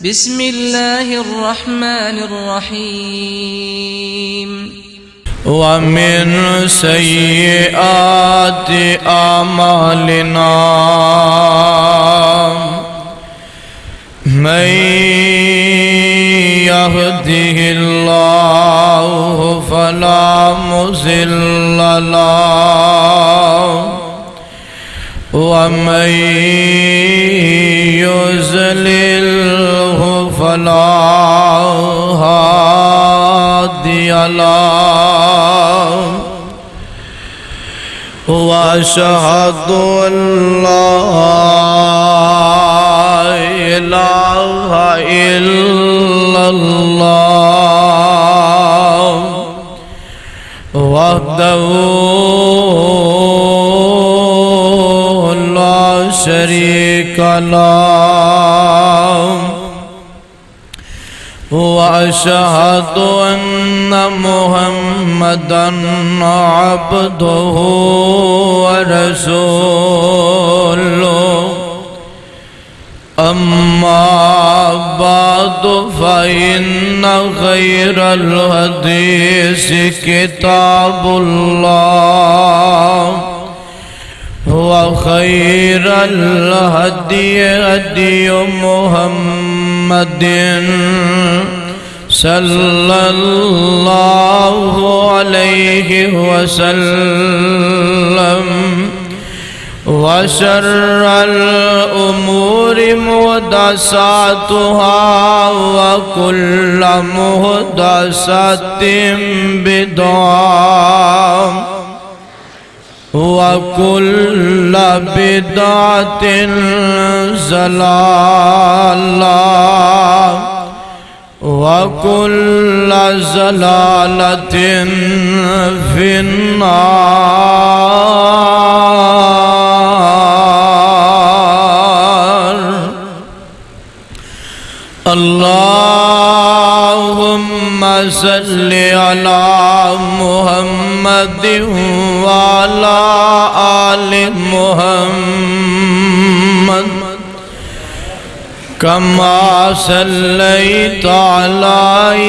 بسم الله الرحمن الرحيم ومن سيئات أعمالنا من يهده الله فلا مضل له ومن يضلل فلا هادي له وأشهد أن لا إله إلا الله وحده لا شريك له وأشهد أن محمدًا عبده ورسوله أما بعد فإن خير الحديث كتاب الله وخير الهدي هدي محمد صلى الله عليه وسلم وشر الأمور محدثاتها وكل محدثة بدعة وكل بدعة ضلالة وكل ضلالة في النار. اللهم صل على محمد وعلى آل محمد كما صليت على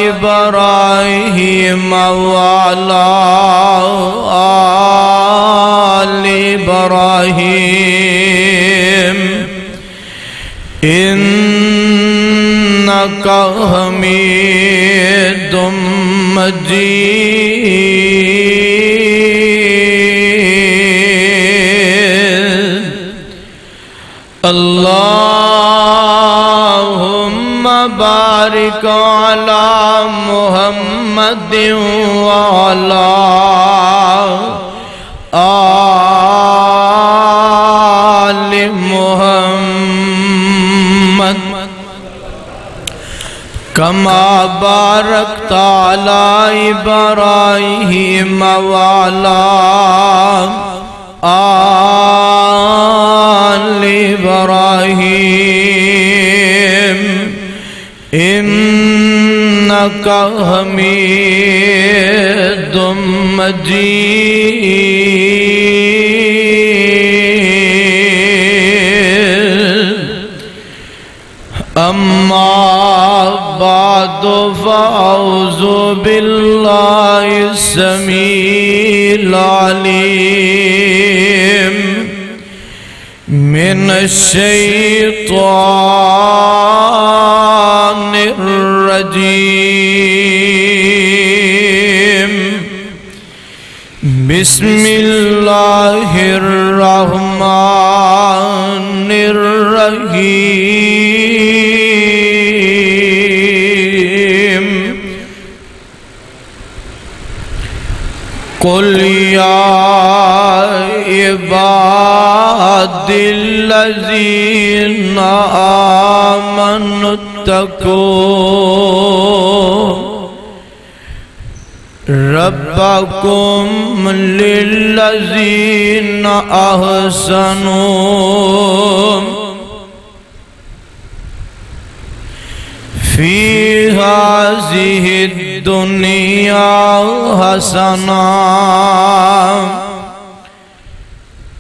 إبراهيم وعلى آل إبراهيم إنك حميد مجيد. اللهم بارك على محمد وعلى آل محمد كما باركت على إبراهيم وعلى آل إبراهيم إنك حميد مجيد. أما بعد فأعوذ بالله السميع العليم من الشيطان الرجيم. بسم الله الرحمن الرحيم. قل يا عبادي الذين آمنوا اتقوا ربكم للذين أحسنوا في هذه الدنيا حسنة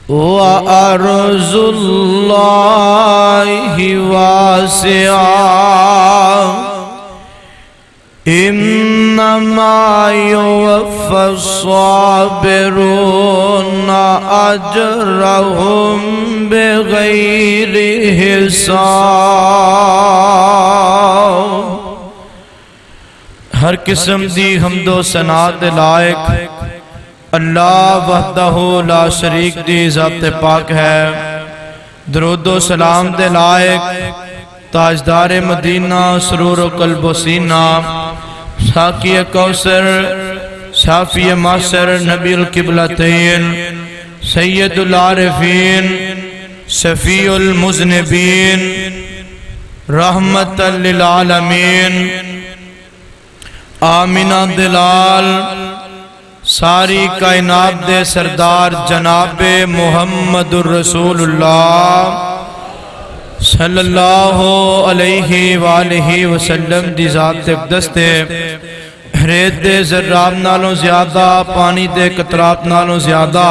وأرض الله واسعة إنما يوفى الصابرون أجرهم بغير حساب۔ ہر قسم دی حمد و ثنا دے لائق اللہ وحدہ لا شریک دی ذات پاک ہے۔ درود و سلام دے لائق تاجدار مدینہ سرور و قلب و سینہ ساقی کوثر شافی معصر نبی القبلتین سید العارفین شفیع المذنبین رحمت للعالمین آمینہ دلال ساری کائنات دے سردار جناب محمد الرسول اللہ صلی اللہ علیہ وآلہ وسلم دی ذات اقدس تے ریت دے ذرات نالوں زیادہ، پانی دے قطرات نالوں زیادہ،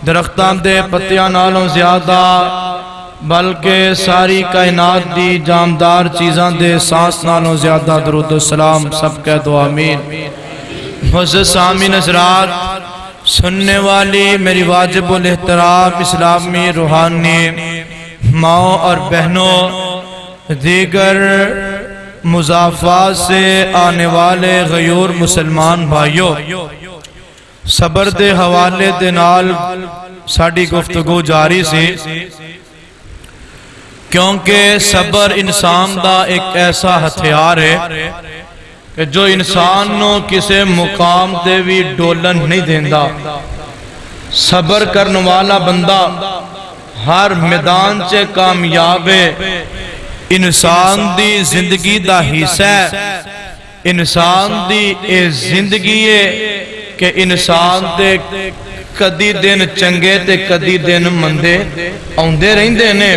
درختان دے پتیاں نالوں زیادہ، بلکہ ساری کائنات دی جاندار چیزاں دے سانس نالوں زیادہ درود و سلام سب کہہ دو آمین۔ معزز سامعین حضرات، سننے والی میری واجب الاحترام اسلامی روحانی ماؤں اور بہنوں، دیگر مضافات سے آنے والے غیور مسلمان بھائیوں، صبر دے حوالے دے نال ساڑی گفتگو جاری سی، کیونکہ صبر انسان دا ایک ایسا ہتھیار ہے کہ جو انسان نو کسے مقام دے بھی ڈولن نہیں دیندہ۔ صبر کرنے والا بندہ ہر میدان چے کامیاب ہے۔ انسان دی زندگی دا حصہ ہے، انسان دی زندگی ہے کہ انسان دے کدی دن چنگے تے کدی دن مندے آندے رہندے نے،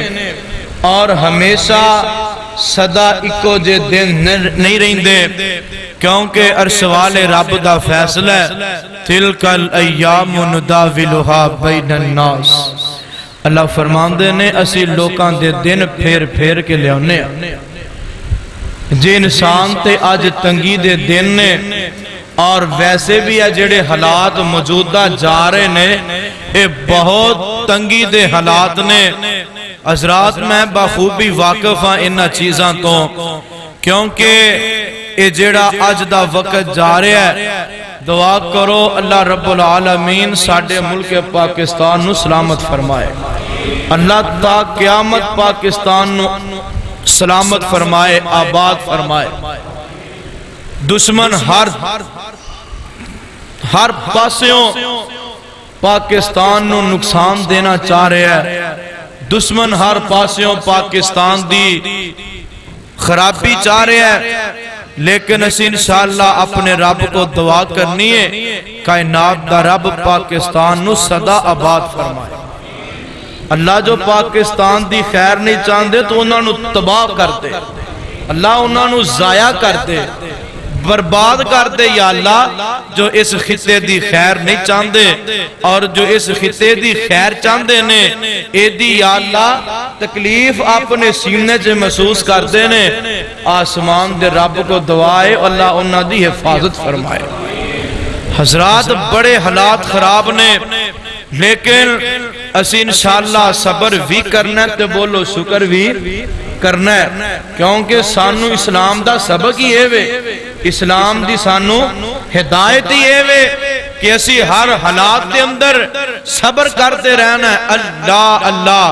اور ہمیشہ صدا اکو جے دن نہیں رہندے، کیونکہ عرش والے رب دا فیصلہ ہے تِلْكَ الْأَيَّامُ نُدَاوِلُهَا بَيْنَ النَّاسِ۔ اللہ فرماندے نے اسی لوکاں دے دن پھیر پھیر کے لے آنے جی انسان تے آج تنگی دے دن نے، اور ویسے بھی ہے جڑے حالات موجودہ جا رہے نے اے بہت تنگی دے حالات نے۔ حضرات میں بخوبی واقف ہاں انہا چیزاں تو، کیونکہ اے جڑا آج دا وقت جا رہے ہے، دعا کرو اللہ رب العالمین ساڑھے ملک پاکستان نو سلامت فرمائے، اللہ تا قیامت پاکستان نو سلامت فرمائے، آباد فرمائے۔ دشمن ہر پاسیوں پاکستان نو نقصان دینا چاہ رہے ہیں، دشمن ہر پاسیوں پاکستان دی خرابی چاہ رہے ہیں، لیکن اسی انشاءاللہ اپنے رب کو دعا کرنی ہے کائنات دا رب پاکستان نو صدا آباد فرمائے۔ اللہ جو پاکستان دی خیر نہیں چاہندے تو انہاں نو تباہ کر دے، اللہ انہاں نو ضائع کر دے، برباد کر دے یا اللہ۔ جو اس خطے دی خیر نہیں چاہندے اور جو اس خطے دی خیر چاہندے نے، اے دی یا اللہ تکلیف اپنے سینے سے محسوس کر دے نے، آسمان دے رب کو دعائے اللہ انہاں دی حفاظت فرمائے۔ حضرات بڑے حالات خراب نے، لیکن اسی انشاءاللہ صبر بھی کرنا ہے، تو بولو شکر بھی کرنا ہے، کیونکہ سانو اسلام دا سبق ہی ہے وے، اسلام دی سانو ہدایت ہی ہے وے کہ اسی ہر حالات دے اندر صبر کرتے رہنا ہے۔ اللہ اللہ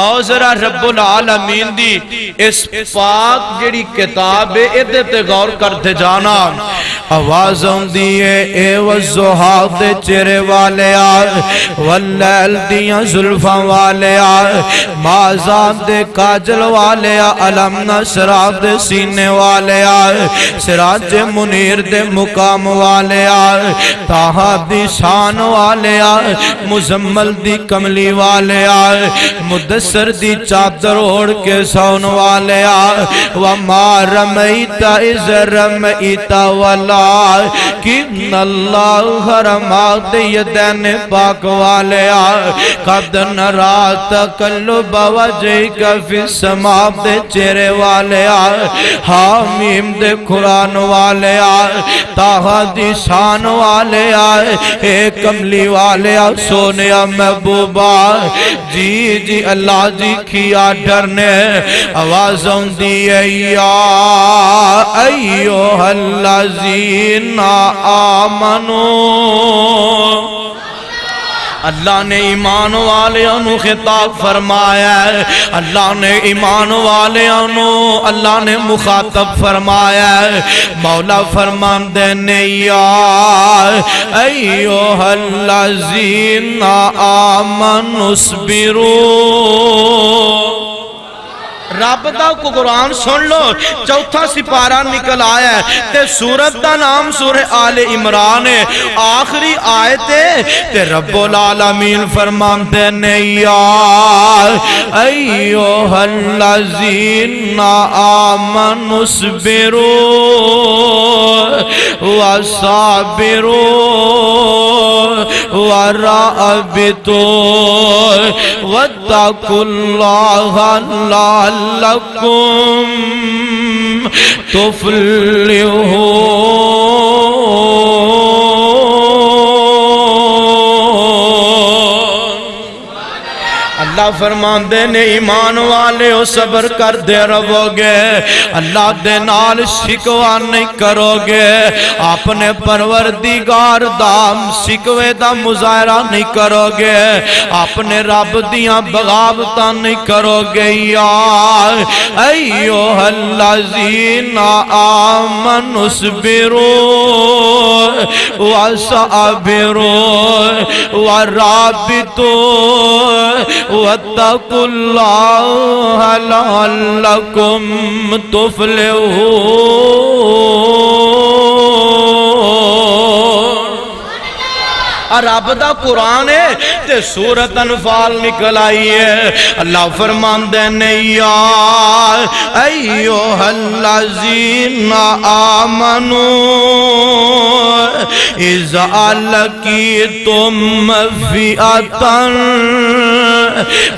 اور ذرا رب العالمین دی اس پاک جڑی کتاب ہے ادھے تے غور کرتے جانا۔ آوازوں دیئے اے والضحا دے چہرے والے آئے، واللیل دیاں زلفاں والے آئے، مازان دے کاجل والے آئے، علم نشرح دے سینے والے آئے، سراج منیر دے مقام والے آئے، تاہا دی شان والے آئے مزمل دی کملی والے آئے مدثر دی چادر اوڑ کے سون والے آئے وما رمیت اذ رمیت ولکن اللہ رمات یدین پاک والے آئے قد نرا تقلب وجہک فی السماء دے چہرے والے آئے حامیم دے قرآن والے آئے تاہا دی شان والے آئے اے کملی والے آئے سونے محبوبہ جی جی اللہ جی کیا ڈرنے آوازوں دی یا ایوہ الذین آمنو اللہ نے ایمان والے انہوں خطاب فرمایا ہے اللہ نے ایمان والے انہوں اللہ نے مخاطب فرمایا ہے مولا فرمان دینے یا ایوہ الذین آمنوا اصبروا رب دا کو قرآن سن لو چوتھا سپارہ نکل آیا ہے تے سورت دا نام سورہ آل عمران ہے آخری آیت ہے تے رب العالمین فرمانتے نے یا ایوہ الذین آمنوا اصبروا وصابروا ورابطوا واتقوا اللہ لعلکم تفلحون اللہ فرمان دے نے ایمان والے ہو صبر کر دے رہو گے اللہ دے نال شکوہ نہیں کرو گے اپنے پروردگار دا شکوے دا مظاہرہ نہیں کرو گے اپنے رب دیاں بغاوتاں نہیں کرو گے یا ایوہ الذین آمنوا اصبروا وصابروا ورابطوا واتقوا اللہ لعلکم تفلحون رب دا قرآن ہے تے سورت انفال نکل آئی ہے اللہ فرمان دینے یا ایوہ الذین آمنوا اذا لقیتم فئۃ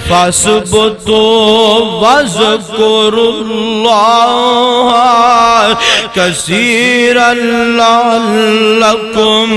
فاثبتوا واذکروا اللہ کثیرا لعلکم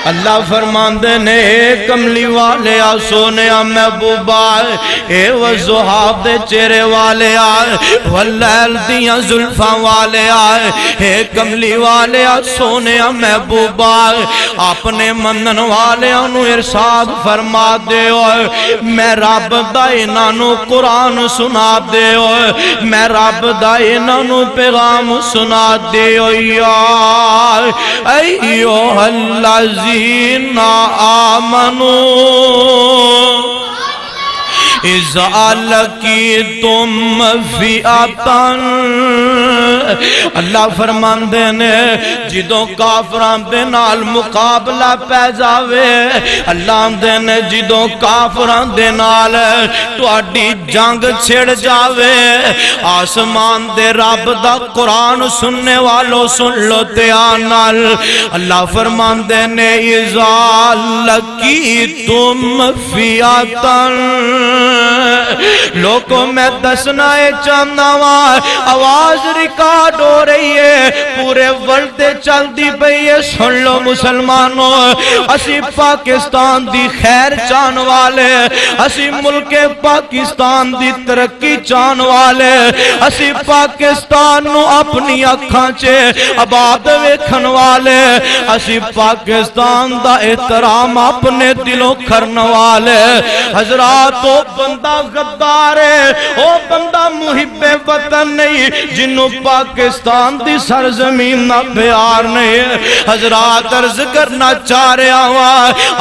اللہ فرمان دے نے اے کملی والے آ سونے محبوبہ اے وضحاب دے چہرے والے آئے واللیل دیاں زلفاں والے آئے اے کملی والے آ سونے محبوبہ اپنے منن والے انہوں ارشاد فرما دے ہوئے میں رب دا انہوں قرآن سنا دے ہوئے میں رب دا انہوں پیغام سنا دے ہوئے ایوہ الذین آمنوا اذا لقیتم فئۃ اللہ فرمان دینے جدوں کافران دے نال مقابلہ پہ جاوے اللہ دینے جدوں کافران دے نال تو اڈی جنگ چھڑ جاوے آسمان دے رب دا قرآن سننے والوں سن لو تیان نال اللہ فرمان دینے اذا لقیتم فئۃ لوگوں میں دسنا چاہنا آواز ریکارڈ ہو رہی ہے پورے ورلڈ چل دی پئی ہے سن لو مسلمانوں اسی پاکستان دی خیر چاہن والے اسی ملک پاکستان دی ترقی چاہن والے اسی پاکستان نو اپنی اکھاں چے آباد ویکھن والے اسی پاکستان دا احترام اپنے دلوں کرن والے حضرات بندہ غدار ہے، او بندہ محب وطن نہیں جنوں پاکستان دی سرزمین نہ پیار نہیں۔ حضرات عرض کرنا چاہ رہا ہوں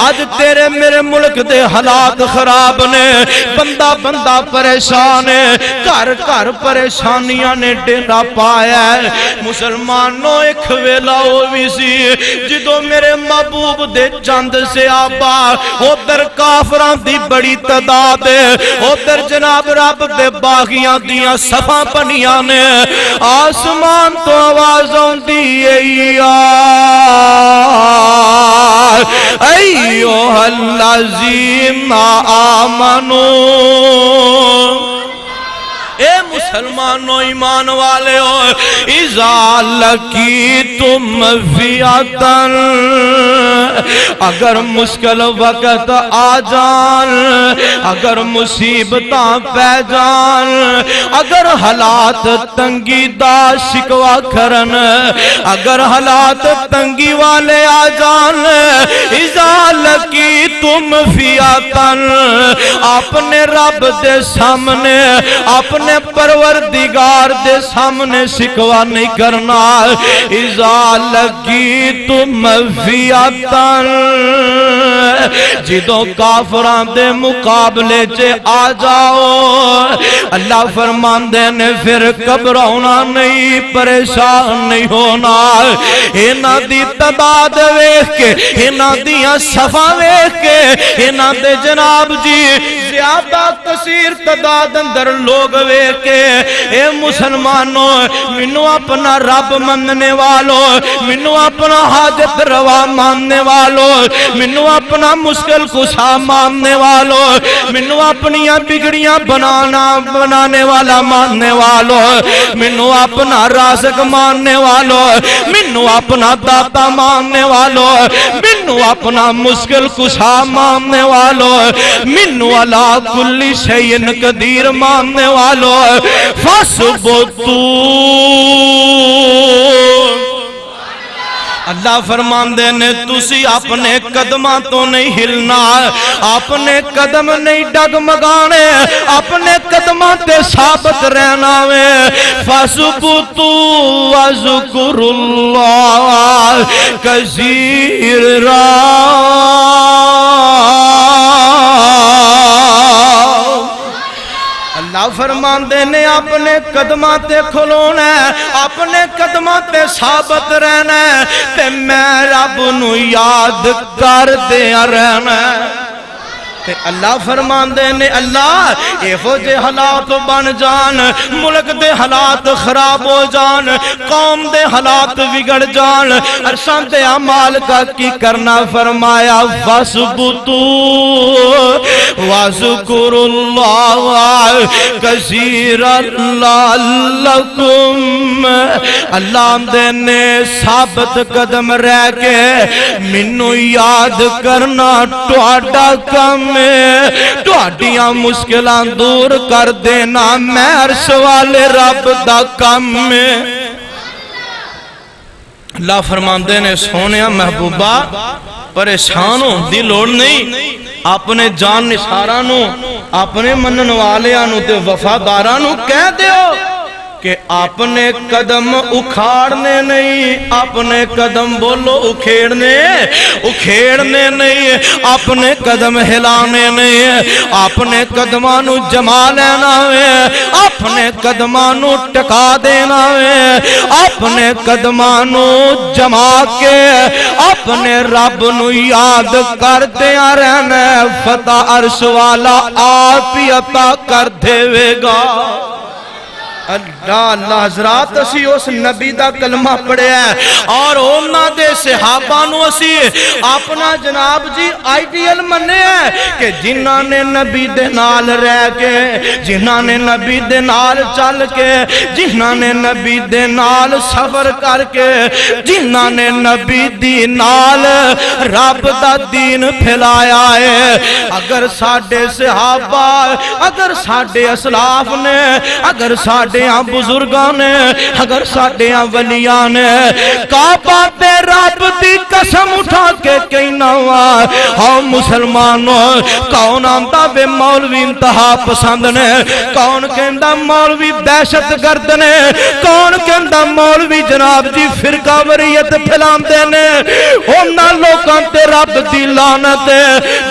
آج تیرے میرے ملک دے حالات خراب نے، بندہ بندہ پریشان ہے، گھر گھر پریشانیاں نے ڈیرا پایا ہے۔ مسلمانوں ایک ویلا ہوئی سی جدوں میرے محبوب دے چند سے آبا ادھر کافراں دی بڑی تعداد ہے، ادھر جناب رب دے باغیاں دیاں صفاں بنیاں نے، آسمان تو آواز آندی ایھا الذین آمنو، اے مسلمانوں ایمان والے ہو، اذا لقیتم فئۃ، اگر مشکل وقت آ جان، اگر مصیبتاں پہ جان، اگر حالات تنگی دا شکوا کرن، اگر حالات تنگی والے آ جان، اذا لقیتم فئۃ، اپنے رب دے سامنے اپنے پروردگار دے سامنے شکوا نہیں کرنا۔ اذا لقیتم فئۃ، جدوں کافراں دے مقابلے چے آ جاؤ، اللہ فرماندے نے پھر گھبراؤنا نہیں، پریشان نہیں ہونا۔ انہاں دی تعداد ویکھ کے، انہاں دیاں صفاں ویکھ کے، انہاں دے جناب جی زیادہ کثیر تعداد اندر لوگ ویکھ کے، اے مسلمانوں منو اپنا رب مننے والوں، منو اپنا حاجت روا ماننے والوں، منو اپنا مشکل کشا ماننے والوں، منو اپنیاں بگڑیاں بنانے والا ماننے والوں، منو اپنا رازق ماننے والوں، منو اپنا داتا ماننے والوں، منو اپنا مشکل کشا ماننے والوں، منو علی کل شیء قدیر ماننے والوں، فَاسْبُتُوا، اللہ فرماندے نے تسی اپنے قدماں تو نہیں ہلنا، اپنے قدم نہیں ڈگمگانے، اپنے قدماں تے ثابت رہنا وے۔ فَاسْبُتُوا وَاذْكُرُوا اللَّهَ كَثِيرًا، اللہ فرماندے نے اپنے قدماں تے کھلونا ہے، اپنے قدماں تے ثابت رہنا ہے، تے میں رب نو یاد کر دیا رہنا ہے۔ تے اللہ فرماندے نے اللہ ایہو جے حالات بن جان، ملک دے حالات خراب ہو جان، قوم دے حالات بگڑ جان، عرشاں دے اعمال کا کی کرنا فرمایا فَاسْبُتُوا وَاذْكُرُوا اللَّهَ كَثِيرًا لَعَلَّكُمْ، اللہ دے نے ثابت قدم رہ کے منو یاد کرنا تہاڈا کم، تہاڈیاں مشکلاں دور کر دینا میں عرش والے رب دا کم میں۔ اللہ فرماندے نے سونیا محبوبہ پریشان ہون دی لوڑ نہیں، اپنے جان نثاراں نو، اپنے منن والیاں نو تے وفاداراں نو کہہ دیو کہ اپنے قدم اکھاڑنے نہیں، اپنے قدم بولو اکھیڑنے نہیں، اپنے قدم ہلانے نہیں، اپنے قدمانو جما لینا ہے، اپنے قدمانو ٹکا دینا ہے، اپنے قدمانو جما کے اپنے رب نو یاد کر دیا رہنا، فتح عرش والا آپ ہی عطا کر دے گا۔ اللہ حضرات اسی اس نبی دا کلمہ پڑھے ہیں اور اونا دے صحابانو اسی اپنا جناب جی آئیڈیل منے ہیں کہ جنہاں نے نبی دے نال رہ کے، جنہاں نے نبی دے نال چل کے، جنہاں نے نبی دے نال سفر کر کے، جنہاں نے نبی دی نال رب دا دین پھیلایا ہے۔ اگر ساڈے صحابہ، اگر ساڈے اسلاف نے، اگر ساڈے ساڈیاں بزرگاں نے اگر ساڈیاں ولیاں نے کعبہ تے رب دی قسم اٹھا کے کہنا وا ہاں مسلمانوں کون آندا وے مولوی انتہا پسند نے کون کہندا مولوی دہشت گرد نے کون کہندا مولوی جناب جی فرقہ وریت پھیلاندے نے انہاں لوکاں تے رب دی لعنت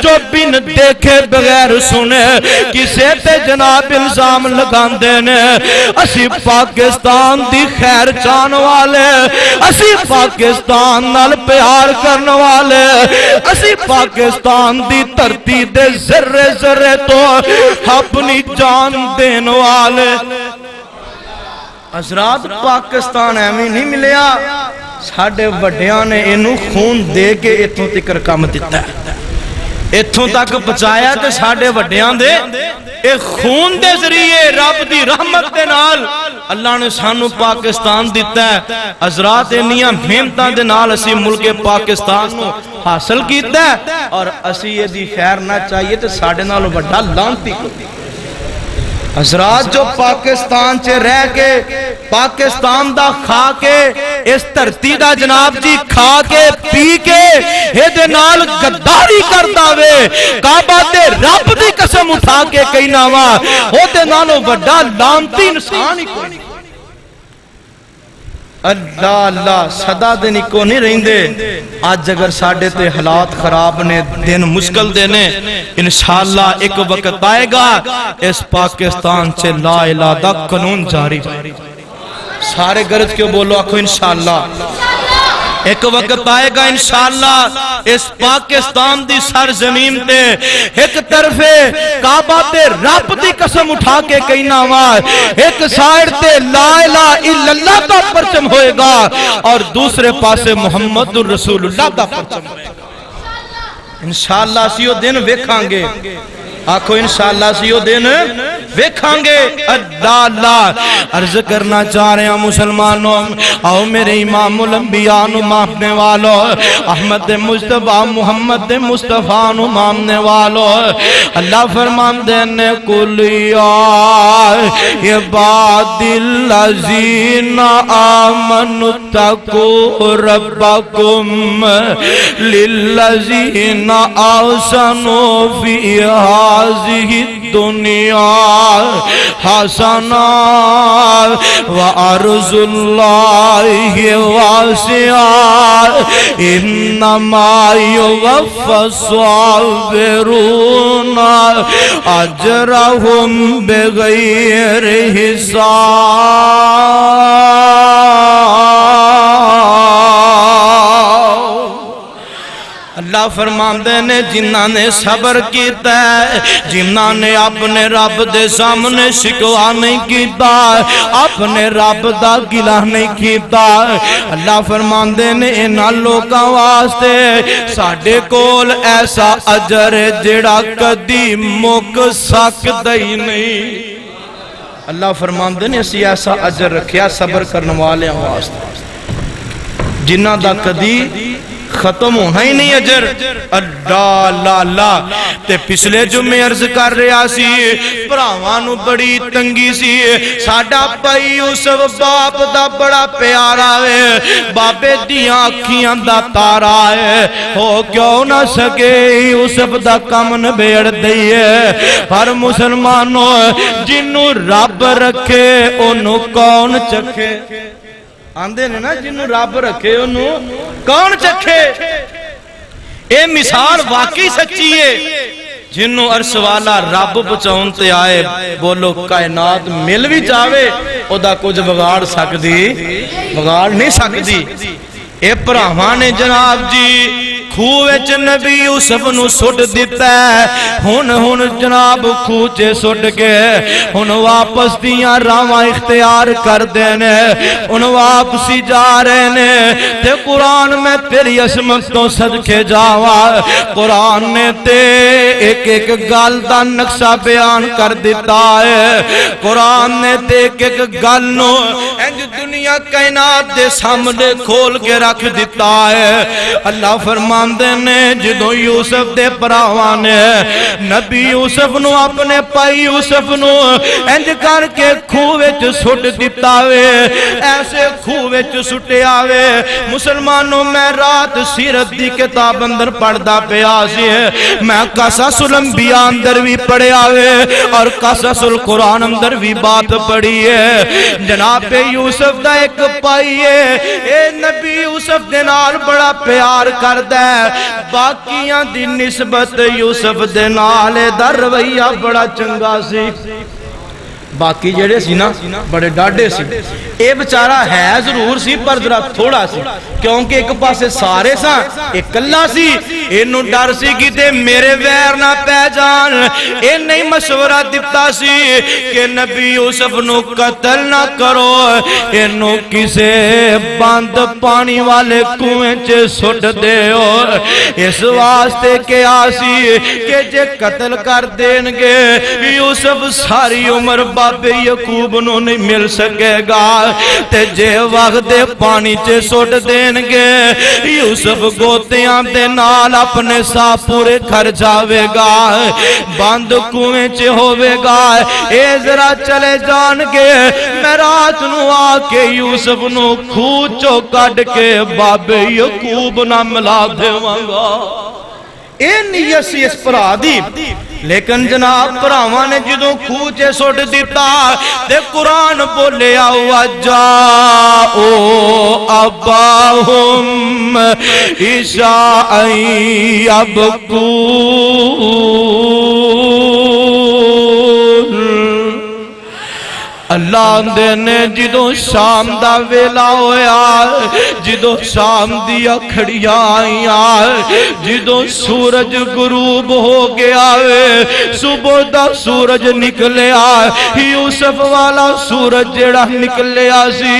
جو بن دیکھے بغیر سنے کسے تے جناب الزام لگاندے نے اسی پاکستان دی خیر چاہن والے اسی پاکستان نال پیار کرن والے اسی پاکستان دی دھرتی دے ذرے ذرے تو اپنی جان دین والے حضرات پاکستان ایویں نہیں ملیا ساڈے وڈیاں نے اینو خون دے کے اتھوں تک کم دتا ہے اتھوں تک پہنچایا تے ساڈے وڈیاں دے اے خون دے ذریعے رب دی رحمت دے نال اللہ نے سانو پاکستان دیتا ہے حضرات انیاں محنتاں دے نال اسی ملک پاکستان نو حاصل کیتا ہے اور اسی یہ دی خیر نہ چاہیے تے ساڈے نالوں بڑا لعنتی حضرات جو پاکستان چے رہ کے پاکستان دا کھا کے اس دھرتی دا جناب جی کھا کے پی کے اے دے نال غداری کردا وے کعبہ تے رب دی قسم اٹھا کے کہنا وا او تے نالوں بڑا لعنتی انسان ہی کوئی نہیں اللہ اللہ صدا دن کو نہیں رہندے آج اگر ساڑھے تے حالات خراب نے دن مشکل دینے انشاءاللہ ایک وقت آئے گا اس پاکستان سے لا الہ دا قانون جاری سارے گرج کیوں بولو آکھو انشاءاللہ ایک وقت آئے گا انشاءاللہ اس پاکستان دی سرزمین تے ایک طرف کعبہ تے رب دی قسم اٹھا کے کہنا وا ایک سائر تے لا الہ الا اللہ کا پرچم ہوئے گا اور دوسرے پاسے محمد الرسول اللہ کا پرچم ہوئے گا انشاءاللہ سیو دن ویکھاں گے آکھو انشاءاللہ سیو دن ویکھاں گے اللہ اللہ عرض کرنا چاہ رہے ہیں مسلمانوں آؤ میرے امام الانبیاء نو ماننے والو احمد مصطفیٰ محمد مصطفیٰ نو ماننے والو اللہ فرمان دینے کلیا عباد الذین آمنوا اتقوا ربکم للذین احسنوا فی هذه الدنیا حسنا وعرض اللہ واسعا انما یوفی الصابرون اجرهم بغیر حساب اللہ فرماندے نے جنہاں نے صبر کیتا ہے جنہاں نے اپنے رب دے سامنے شکوا نہیں کیتا اپنے رب دا گلہ نہیں کیتا اللہ فرماندے نے انہاں لوکاں واسطے ساڈے کول ایسا اجر جڑا کدی مک سکدا ہی نہیں اللہ فرماندے نے اسی ایسا اجر رکھیا صبر کرنے والے واسطے جنہاں دا کدی ختم ہونا ہی نہیں اجر اللہ اللہ تے پچھلے جمعے عرض کر رہا سی پراوانو بڑی تنگی سی ساڈا پائی یوسف باپ دا بڑا پیارا ہے بابے دیاں آکھیاں دا تارا ہے ہو کیوں نہ سکے یوسف دا کم نبیڑ دئیے پر مسلمانوں جنوں رب رکھے انہوں کون چکھے آندے نے نا جنہوں رب رکھے انہوں کون چکھے اے مثال واقعی سچی ہے جنہوں عرص والا رب بچاؤنتے آئے بولو کائنات مل بھی جاوے او دا کچھ بگاڑ سکدی بگاڑ نہیں سکدی اے پراوانے جناب جی کھوچ نبی یوسف نو سٹ دیتا ہے ہن جناب کھوچے سٹ کے ہن واپس دیاں راواں اختیار کر دینے ہن واپسی جا رہے نے تے قرآن میں تیری عصمت تو صدقے جاوا قرآن نے تے ایک ایک گل دا نقشہ بیان کر دیتا ہے قرآن نے تے ایک ایک گل نو دنیا کائنات دے سامنے کھول کے رکھ دیتا ہے۔ اللہ فرماندے نے جدوں یوسف دے پراواں نے نبی یوسف نو اپنے پائی یوسف نو انج کر کے کھوہ وچ سٹ دتا وے، ایسے کھوہ وچ سٹیا وے۔ مسلمانوں میں رات سیرت دی کتاب اندر پڑھدا پیا سی، میں قصص الانبیاء اندر بھی پڑھیا وے اور قصص القرآن اندر بھی بات پڑھی ہے۔ جناب یوسف دا ایک پائی ہے، اے نبی یوسف دے نال بڑا پیار کردا ہے، باقیاں دی نسبت یوسف دے نال دا رویہ بڑا چنگا سی۔ باقی جڑے سی نا بڑے ڈاڈے سی، اے بچارہ ہے ضرور سی پر ذرا تھوڑا سی، کیونکہ ایک پاسے سارے سا ایک اللہ سی، انہوں ڈر سی کی تے میرے ویر نہ پہ جان۔ اے نہیں مشورہ دیتا سی کہ نبی یوسف نو قتل نہ کرو، انہوں کسے بند پانی والے کنویں چے سٹ دے ہو، اس واسطے کہ آسی کہ جے قتل کر دینگے یوسف ساری عمر بابے یعقوب نو نہیں مل سکے گا، تے جے وقت دے پانی چے سٹ دینگے یوسف گوتیاں دے نال اپنے سا پورے کھر جاوے گا، بند کنویں چے ہووے گا۔ اے ذرا چلے جانگے میں رات نو آکے یوسف نو کھوچو کڈ کے بابے یعقوب نہ ملا دے وانگا۔ اے نیت سی اس پرا دی، لیکن جناب پراواں نے جدوں کھوچے سٹ دیتا تے قرآن بولیا وَجَاءُوا أَبَاهُمْ عِشَاءً يَبْكُونَ۔ اللہ دے نے جدوں شام دا ویلا ہویا، جدوں شام دیا کھڑیاں آئیاں، جدوں سورج غروب ہو گیا وے، صبح دا سورج نکلیا، یوسف والا سورج جڑا نکلیا سی،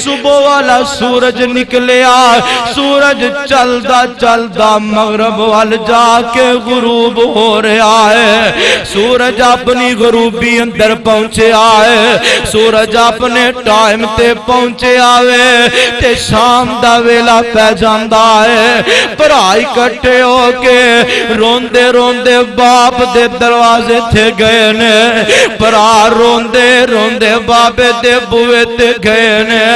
صبح والا سورج نکلیا، سورج چلدا چلدا مغرب وال جا کے غروب ہو رہا ہے، سورج اپنی غروبی اندر پہنچے آئے، سورج اپنے ٹائم تے پہنچے آوے تے شام دا ویلا پہ جاندا ہے۔ پرائی کٹھے ہو کے روندے روندے باپ دے دروازے تھے گئے نے، پرا روندے روندے بابے دے بوئے تے گئے نے،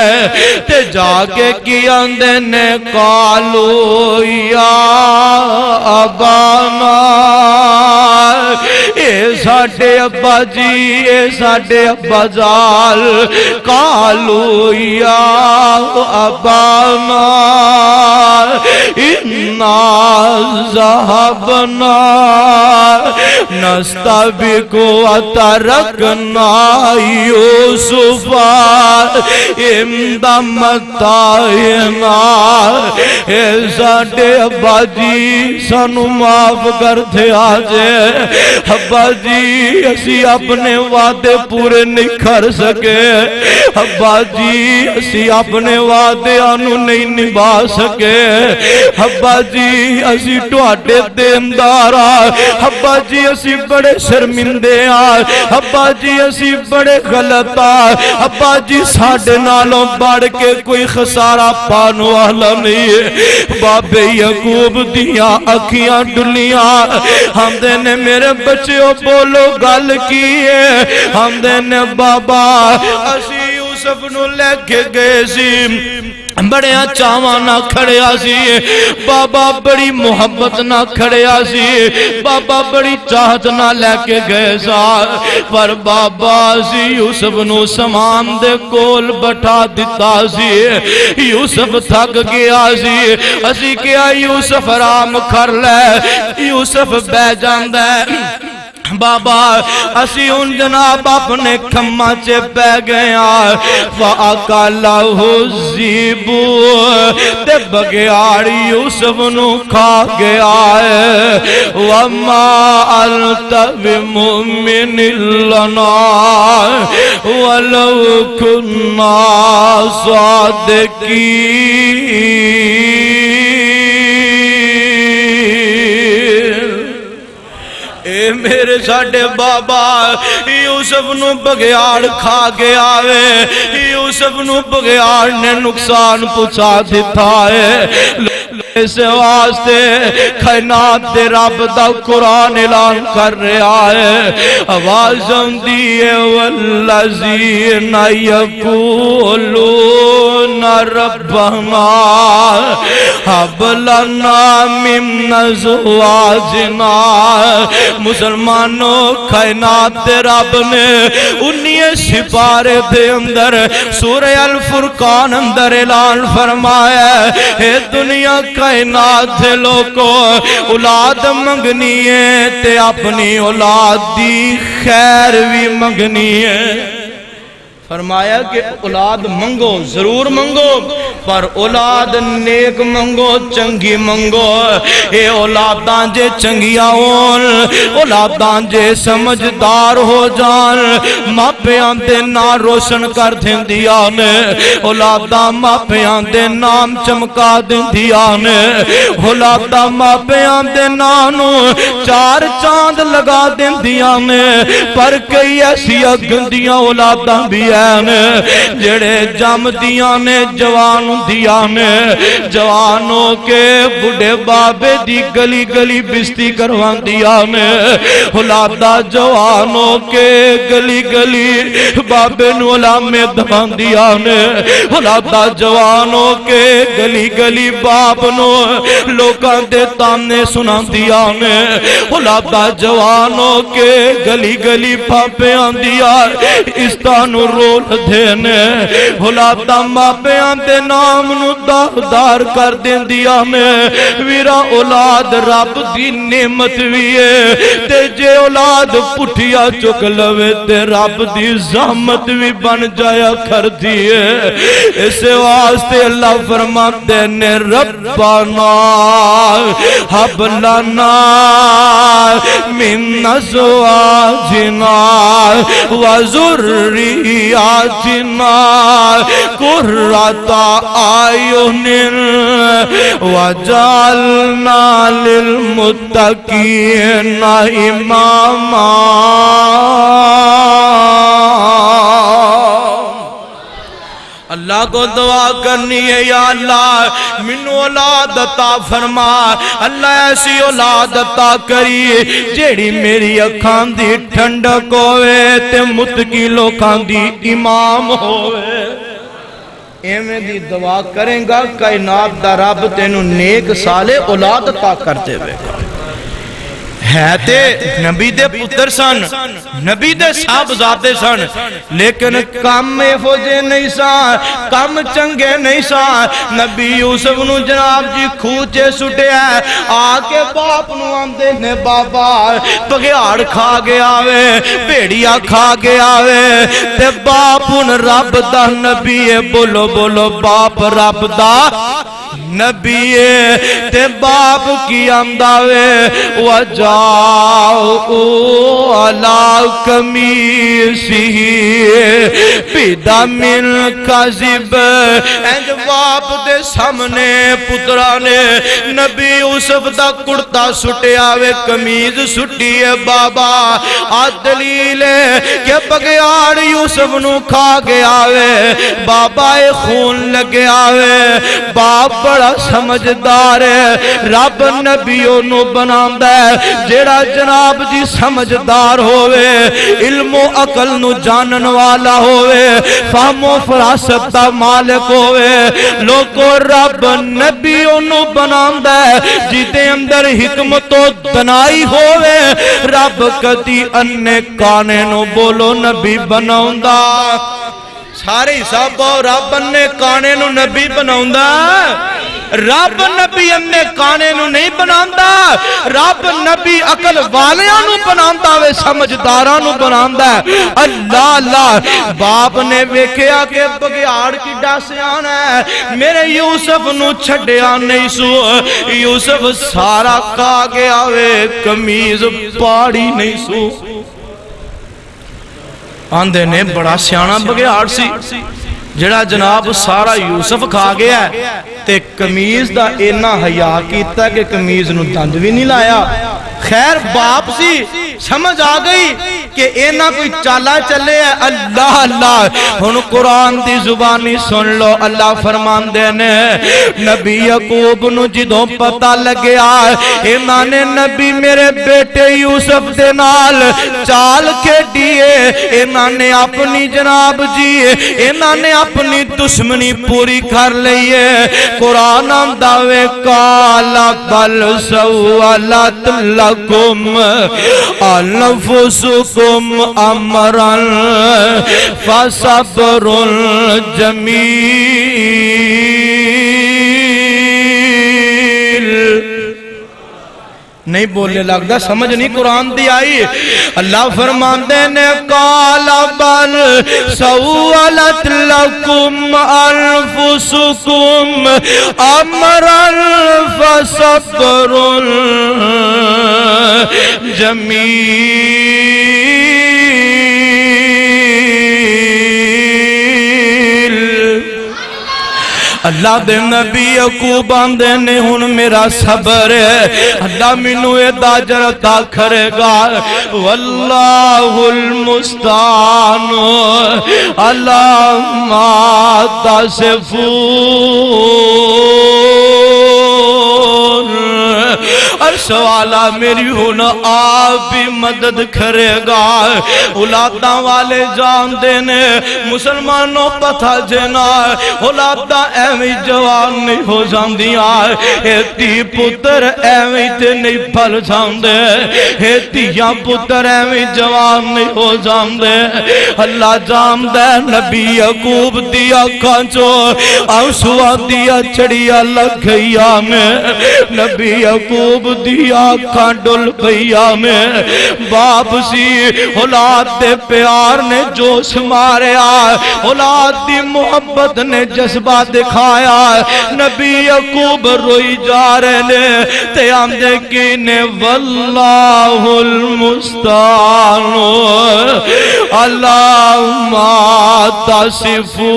تے جا کے کی آندے نے قالو یا ابانا، اے ساڑھے ابا جی، اے ساڑھے ابا جال، قالو یا ابانا انا ذہبنا نستبق وترکنا یوسفا عند متاعنا۔ اے ساڑھے ابا جی سانو معاف کر دے آجے، ابا جی اسی اپنے وعدے پورے نہیں کر سکے، ابا جی اسی اپنے وعدے آنو نہیں نبھا سکے، ابا جی اسی ٹواڈے دیندارا، ابا جی اسی بڑے شرمندے آ، ابا جی اسی بڑے غلط آ، ابا جی ساڑھے نالوں بڑھ کے کوئی خسارہ پانو والا نہیں ہے۔ بابے یعقوب دیاں اکھیاں ڈلیاں، ہم دے نے میرے بچیوں بولو گل کی ہے، ہم دے نے بابا اسی یوسف نو لے کے گئے سی، بڑے چاواں نہ کھڑیا سی، بابا بڑی محبت نہ کھڑیا سی، بابا بڑی چاہت نہ لے کے گئے سا، پر بابا سی یوسف نو سامان دے کول بٹھا دیتا سی، یوسف تھک گیا سی، اسی کیا یوسف آرام کر لے، یوسف بہ جاندا ہے، بابا اسی ان جناب اپنے کھمہ چے پہ گیا، فَأَقَلَهُ الذِّئْبُ تے بگیاڑ یوسف نو کھا گیا ہے، وَمَا أَنْتَ بِمُؤْمِنٍ لَنَا وَلَوْ كُنَّا صَادِقِينَ۔ اے میرے ساڈے بابا یوسف نو بگیاڑ کھا کے آوے یوسف نو بگیاڑ نے نقصان پہنچا دیتا ہے اس واسطے کائنات دے رب دا قرآن اعلان کر رہا ہے آواز آندی ہے والذین یقولون ربنا ہب لنا من ازواجنا مسلمانوں کائنات دے رب نے 19 سپارے دے اندر سورہ الفرقان اندر اعلان فرمایا ہے دنیا کائنات دے لوگوں اولاد منگنی ہے تے اپنی اولاد دی خیر بھی منگنی ہے فرمایا کہ اولاد منگو ضرور منگو پر اولاد نیک منگو چنگی منگو اے اولاداں جے چنگیاں ہون اولاداں جے سمجھدار ہو جان ماپیاں دے نام روشن کر دیندیاں نے اولاداں ماپیاں دے نام چمکا دیندیاں نے اولاداں ماپیاں دے نام چار چاند لگا دیندیاں نے پر کئی ایسی گندیاں اولاداں بھی جڑے جم دیاں نے جوان دیاں نے جوانوں کے بڑھے بابے دی گلی گلی بستی کروان دیاں نے اولادہ جوانوں کے گلی گلی بابے نو علامے دبان دیاں نے اولادہ جوانوں کے گلی گلی باب نو لوکاں دے تانے سنان دیاں نے اولادہ جوانوں کے گلی گلی پاپے آن دیاں اس تانو رول دینے اولادہ ماپیاں دے نام نو دار کر دین دیا میں ویرا اولاد رب دی نعمت بھی ہے تے جے اولاد پٹھیا چک لوے تے رب دی زحمت بھی بن جایا کر دیئے اس واسطے اللہ فرماتے نے ربنا حب لنا من ازواجنا وذریاتنا قرۃ اعین وجعلنا للمتقین اماما اللہ کو دعا کرنی ہے یا اللہ منو اولاد عطا فرما اللہ ایسی اولاد عطا کری جیڑی میری اکھان دی ٹھنڈک ہوئے تے متقی لوکاں دی امام ہوئے ایمیں دی دعا کریں گا کائنات دا رب تینو نیک سالے اولاد عطا کرتے ہوئے ہے تے نبی دے پتر سن نبی دے صاحبزادے سن لیکن کم فوجے نہیں سان کم چنگے نہیں سان نبی یوسف نو جناب جی کھوچے سٹے ہے آکے باپ نو آندے نے بابا بگیاڑ کھا گیا وے بیڑیا کھا گیا وے تے باپ ان رب دا نبی بولو بولو باپ رب دا نبی تے باپ کی آمداوے وجاؤ علا کمیسی بدم کذب اینج باپ دے سامنے پترانے نبی یوسف دا کڑتا سٹے آوے کمیز سٹی ہے بابا آج دلیل ہے کہ بگیاڑ یوسف نو کھا گیا وے بابا خون لگے آوے باپ بڑا سمجھدار ہے رب نبیوں نو بناندہ ہے جیڑا جناب جی سمجھدار ہوئے علم و عقل نو جانن والا ہوئے فہم و فراست دا مالک ہوئے لوگو رب نبیوں نو بناندہ ہے جیتے اندر حکمت و دنائی ہوئے رب کتی اننے کانے نو بولو نبی بناندہ سارے حساب رب اننے کانے نو نبی بناندہ رب نبی اننے کانے نو نہیں بناندہ رب نبی عقل والیاں نو بناندہ وے سمجھداراں نو بناندہ اللہ اللہ باپ نے ویکھیا کہ بگیاڑ کی ڈاسیان ہے میرے یوسف نو چھڑیا نہیں سو یوسف سارا کھا گیا وے کمیز پاڑی نہیں سو آندے نے بڑا سیانا بگیاڑ سی جڑا جناب سارا یوسف کھا گیا تے قمیض دا اینا حیا کیتا کہ قمیض نو دند بھی نہیں لایا. خیر باپ سی سمجھ آ گئی کہ اینا کوئی چالا چلے ہے. اللہ اللہ ہن قرآن دی زبانی سن لو. اللہ فرمان دینے نبی یعقوب نو جدوں پتہ لگیا اینا نے نبی میرے بیٹے یوسف دے نال چال کھیڈیے, اینا نے اپنی جناب جی اینا نے اپنی دشمنی پوری کر لئیے. قرآن دعوے کالا بل سوالت لکم انفسکم امرن فصبر جمیل. نہیں بولنے لگتا سمجھ نہیں قرآن دی آئی. اللہ فرماندے نے قالا بل سولت لکم انفسکم امرن فصبر جمیل. اللہ دے نبی یعقوب آندے نے ہن میرا صبر ہے, اللہ مینوں ادا جرتا کرے گا. واللہ المستعان علی ما تصفون. اور سوالہ میری ہن آپ بھی مدد کرے گا. اولاداں والے جان دینے مسلمانوں پتہ جنا اولاداں ایویں جوان نہیں ہو جاندیاں, ایتی پتر ایویں تے نہیں پھل جاندے, ایتیاں پتر ایویں جوان نہیں ہو جاندے. اللہ جاندے نبی یعقوب دی آنکھاں چو آنسواں دیا چڑیا لگ گئیا میں, نبی یعقوب دی آنکھاں ڈل گئیا میں. باپ سی اولاد دے پیار نے جوش ماریا, اولاد دی محبت نے جذبہ دکھایا. نبی یعقوب روئی جا رہے نے تے آندے کی نے واللہ المستعان علی ما تصفون.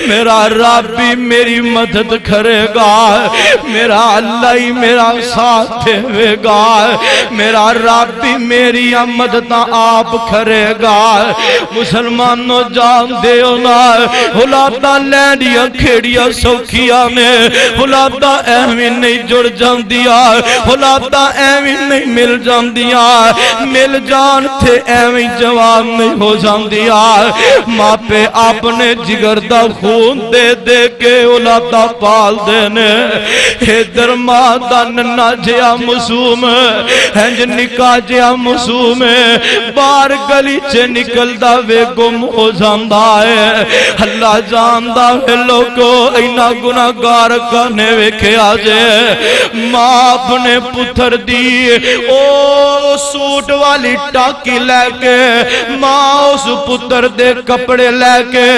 میرا رب بھی میری مدد کرے گا, میرا اللہ ہی میرا ساتھ دے گا, میرا رب بھی میری مدد آپ کرے گا. مسلمانوں جان دیو نا اولاداں لینڈیاں کھیڑیاں سوکھیاں نے, اولاداں ایویں نہیں جڑ جاندیاں, اولاداں ایویں نہیں مل جاندیاں, مل جان تھے ایویں جوان نہیں ہو جاندیاں. ماں پہ اپنے جگر دا خون دے دے کے اولاداں پال دینے. ادھر ماں دا ننا جیا معصوم ہنج نکا جیا معصوم بار گلی چے نکلدا وے گم ہو جاندا ہے. اللہ جاندا ہے لوگو اینا گناہگار کنے ویکھیا جے. ماں اپنے پتر دی او سوٹ والی ٹاکی لے کے, ماں اس پتر دے کپڑے لے کے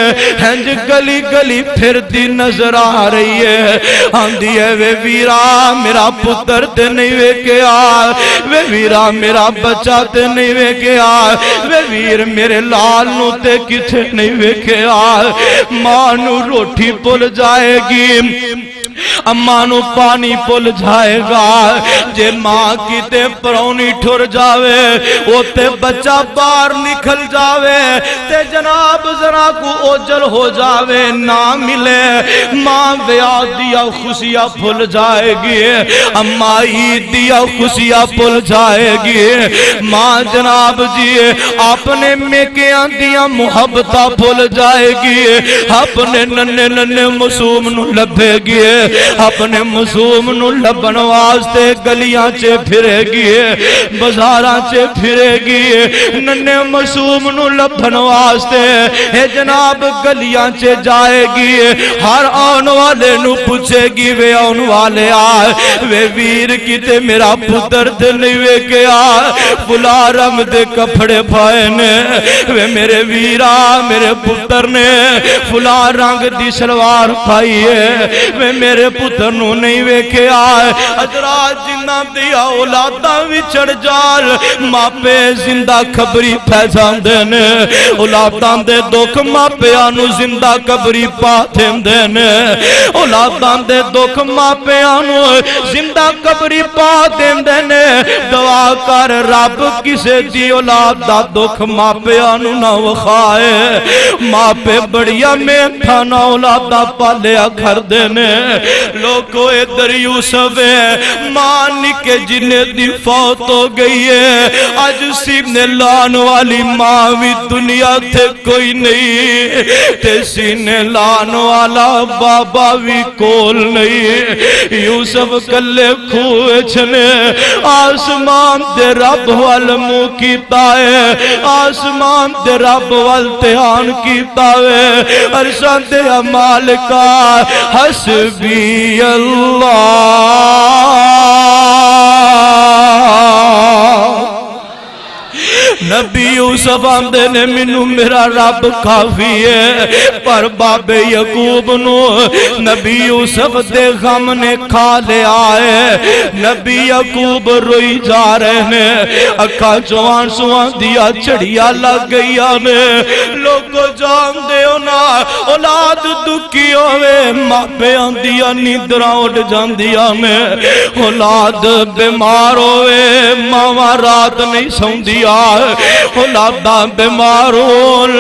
ہنج گلی گلی پھر دی نظر آ رہی ہے. آندھی ہے وے ویرا میرا پتر تے نہیں ویکھیا, وے ویرا میرا بچہ تے نہیں ویکھیا, وے ویر میرے لال نو تے کتے نہیں ویکھیا. ماں نو روٹی پل جائے گی, اماں نو پانی پل جائے گا. جے ماں کی تے پرونی ٹھر جاوے او تے بچہ باہر نکل جاوے تے جناب ذرا کو اوجل ہو جاوے نہ ملے. ماں بیاہ دیا خوشیاں پھل جائے گی, اماں عید دیا خوشیاں پھل جائے گی. ماں جناب جی اپنے میکیاں دیا محبتہ پھل جائے گی, اپنے ننے ننے معصوم نو لبے گی, اپنے معصوم نو لبن واسطے گلیاں چے پھرے گی, بازاراں چے پھرے گی. ننے معصوم نو لبن واسطے اے جناب گلیاں چے جائے گی. ہر آن والے نو پوچھے گی وے آن والے آئے وے ویر کی تے میرا پتر تے نہیں وے کے آئے فلا رنگ دے کپڑے پائے نے, وے میرے ویرا میرے پتر نے فلا رنگ دی سلوار پائی ہے, وے میرے میرے پتر نو نہیں ویکھیا حضرات جنہاں دیا اولاداں وچھڑ جال ماپے زندہ خبری پھیساندے نے اولاداں دے دکھ ماپیاں نو زندہ خبری پا دیندے نے اولاداں دے دکھ ماپیاں نو زندہ خبری پا دیندے نے دعا کر رب کسے دی اولاد دا دکھ ماپیاں نو نہ وخائے ماپے بڑیا میٹھا نہ اولاداں پالیا کر دینے لوگو ادھر یوسف ہے ماں نکے جنہیں دی فوت ہو گئی ہے آج سینے لان والی ماں بھی دنیا تھے کوئی نہیں تے سینے لان والا بابا بھی کول نہیں یوسف کلے کھوئے چھنے آسمان دے رب والمو کیتا ہے آسمان دے رب والتحان کیتا ہے عرشان دے مالکا حسبی اللہ نبی یوسف آندے نے منو میرا رب کافی ہے پر باب یعقوب نو نبی یوسف دے غم نے کھا لیا ہے نبی یعقوب روئی جا رہے ہیں اکھا جوان سوان دیا چڑیا لگ گیا نے لوگو جان دے ہونا اولاد دکھی ہوئے ماں پہ آندیا نیدرہ اٹھ جان دیا میں اولاد بیمار ہوئے ماں رات نہیں سون دیا اولاداں بیمار ہون